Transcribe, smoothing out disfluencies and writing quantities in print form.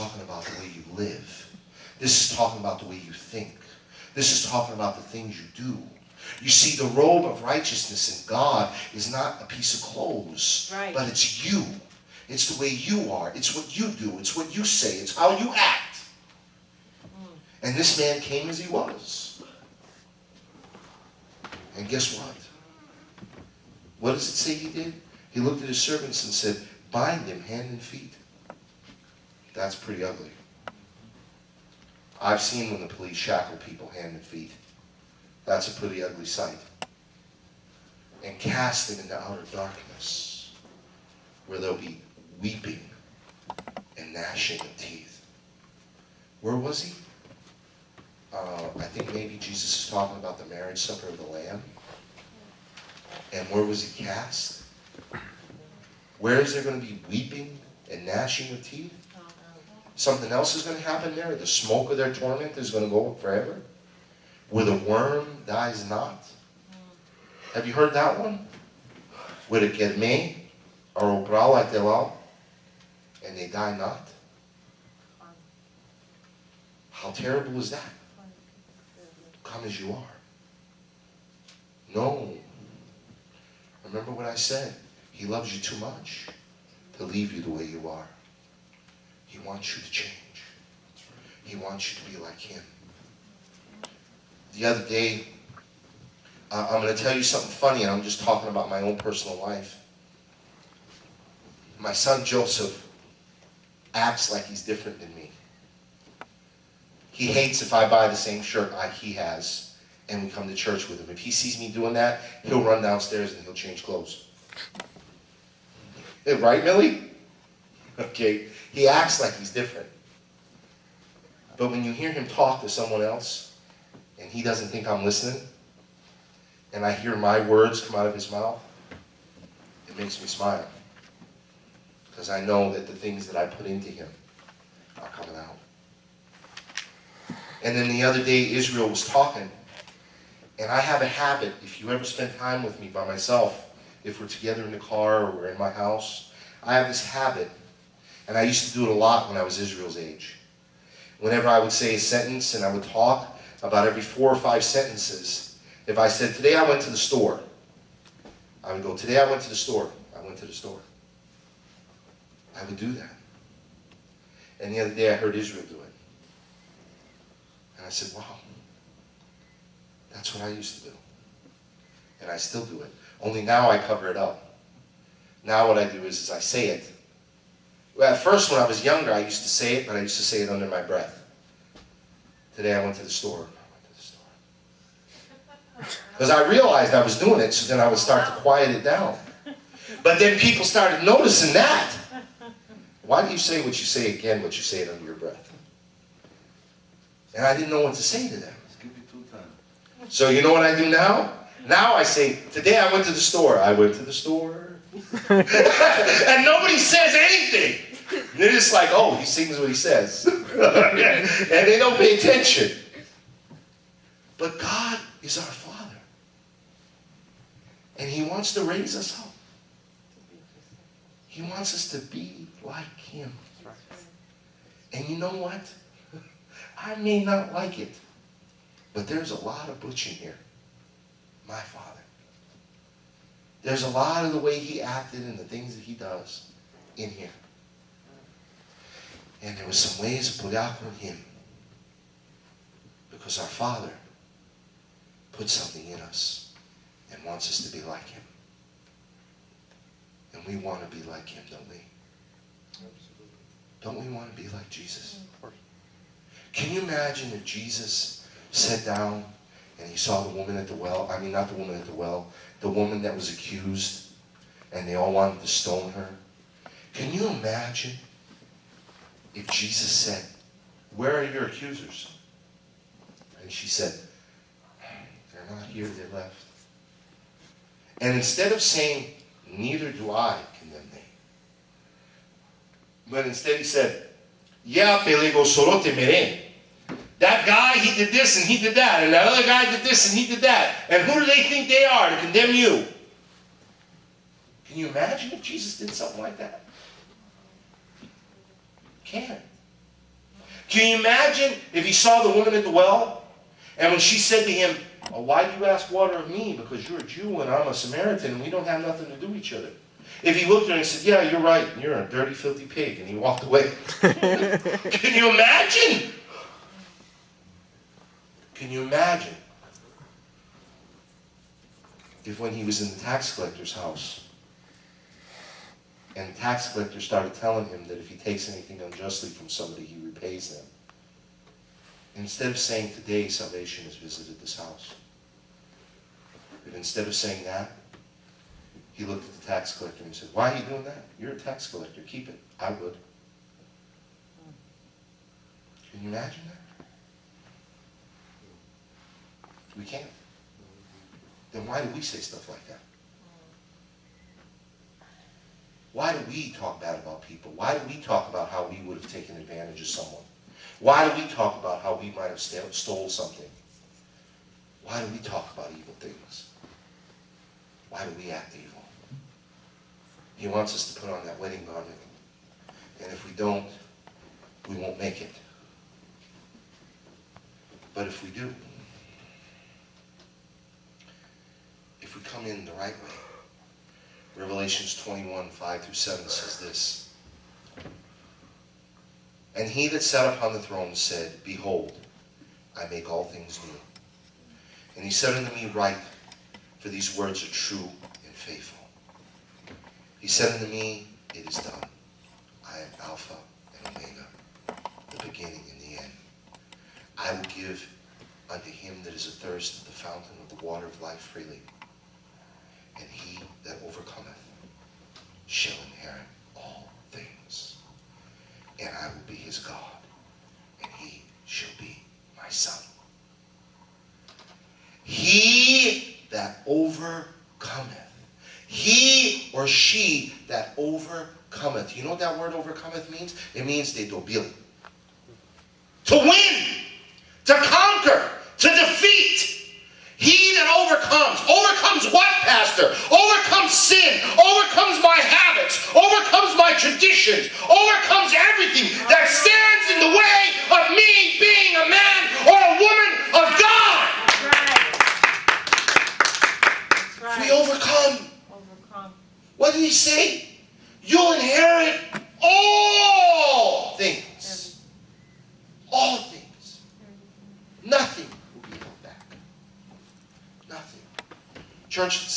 talking about the way you live. This is talking about the way you think. This is talking about the things you do. You see, the robe of righteousness in God is not a piece of clothes, but it's you. It's the way you are. It's what you do. It's what you say. It's how you act. And this man came as he was. And guess what? What does it say he did? He looked at his servants and said, bind him hand and feet. That's pretty ugly. I've seen when the police shackle people hand and feet. That's a pretty ugly sight. And cast him into outer darkness, where there'll be weeping and gnashing of teeth. Where was he? I think maybe Jesus is talking about the marriage supper of the Lamb. And where was he cast? Where is there going to be weeping and gnashing of teeth? Something else is going to happen there. The smoke of their torment is going to go forever. Where the worm dies not. Have you heard that one? Where the germe are obral atelal, and they die not. How terrible is that? Come as you are. No. Remember what I said. He loves you too much to leave you the way you are. He wants you to change. He wants you to be like him. The other day, I'm going to tell you something funny, and I'm just talking about my own personal life. My son Joseph acts like he's different than me. He hates if I buy the same shirt he has and we come to church with him. If he sees me doing that, he'll run downstairs and he'll change clothes. Right, Millie? Okay. He acts like he's different. But when you hear him talk to someone else and he doesn't think I'm listening, and I hear my words come out of his mouth, it makes me smile. Because I know that the things that I put into him are coming out. And then the other day, Israel was talking. And I have a habit, if you ever spend time with me by myself, if we're together in the car or we're in my house, I have this habit, and I used to do it a lot when I was Israel's age. Whenever I would say a sentence and I would talk, about every 4 or 5 sentences, if I said, today I went to the store, I would go, today I went to the store. I went to the store. I would do that. And the other day I heard Israel do it. And I said, wow, that's what I used to do. And I still do it. Only now I cover it up. Now what I do is I say it. Well, at first when I was younger, I used to say it, but I used to say it under my breath. Today I went to the store. I went to the store. Because I realized I was doing it, so then I would start to quiet it down. But then people started noticing that. Why do you say what you say again, but you say it under your breath? And I didn't know what to say to them. So you know what I do now? Now I say, today I went to the store. I went to the store. And nobody says anything. They're just like, oh, he sings what he says. And they don't pay attention. But God is our Father. And he wants to raise us up. He wants us to be like him. And you know what? I may not like it, but there's a lot of Butch in here. My Father. There's a lot of the way he acted and the things that he does in here. And there were some ways to put out on him. Because our Father put something in us and wants us to be like him. And we want to be like him, don't we? Absolutely. Don't we want to be like Jesus? Of course. Can you imagine if Jesus sat down and he saw the woman at the well? I mean, not the woman at the well. The woman that was accused, and they all wanted to stone her. Can you imagine if Jesus said, where are your accusers? And she said, they're not here, they left. And instead of saying, neither do I condemn thee, but instead he said, yeah, pelego solo temeré. That guy, he did this and he did that. And that other guy did this and he did that. And who do they think they are to condemn you? Can you imagine if Jesus did something like that? Can't. Can you imagine if he saw the woman at the well, and when she said to him, "Oh, why do you ask water of me? Because you're a Jew and I'm a Samaritan and we don't have nothing to do with each other." If he looked at her and said, "Yeah, you're right, you're a dirty, filthy pig," and he walked away. Can you imagine? Can you imagine if when he was in the tax collector's house, and the tax collector started telling him that if he takes anything unjustly from somebody, he repays them. Instead of saying, "Today salvation has visited this house," if instead of saying that, he looked at the tax collector and said, "Why are you doing that? You're a tax collector. Keep it." I would. Can you imagine that? We can't. Then why do we say stuff like that? Why do we talk bad about people? Why do we talk about how we would have taken advantage of someone? Why do we talk about how we might have stole something? Why do we talk about evil things? Why do we act evil? He wants us to put on that wedding garment. And if we don't, we won't make it. But if we do, if we come in the right way, Revelations 21, 5-7 says this. "And he that sat upon the throne said, Behold, I make all things new. And he said unto me, Write, for these words are true and faithful. He said unto me, It is done. I am Alpha and Omega, the beginning and the end. I will give unto him that is athirst of the fountain of the water of life freely. And he that overcometh shall inherit all things. And I will be his God, and he shall be my son." He that overcometh. He or she that overcometh. You know what that word overcometh means? It means de dobili. To win. To conquer. To defeat. He that overcomes. Overcomes what, Pastor? Overcomes sin. Overcomes my habits. Overcomes my traditions. Overcomes everything that stands in the way of me being a man or a woman of God. That's right. If we overcome. What did he say? You'll inherit all things. All things. Nothing will be held back. Nothing. Church,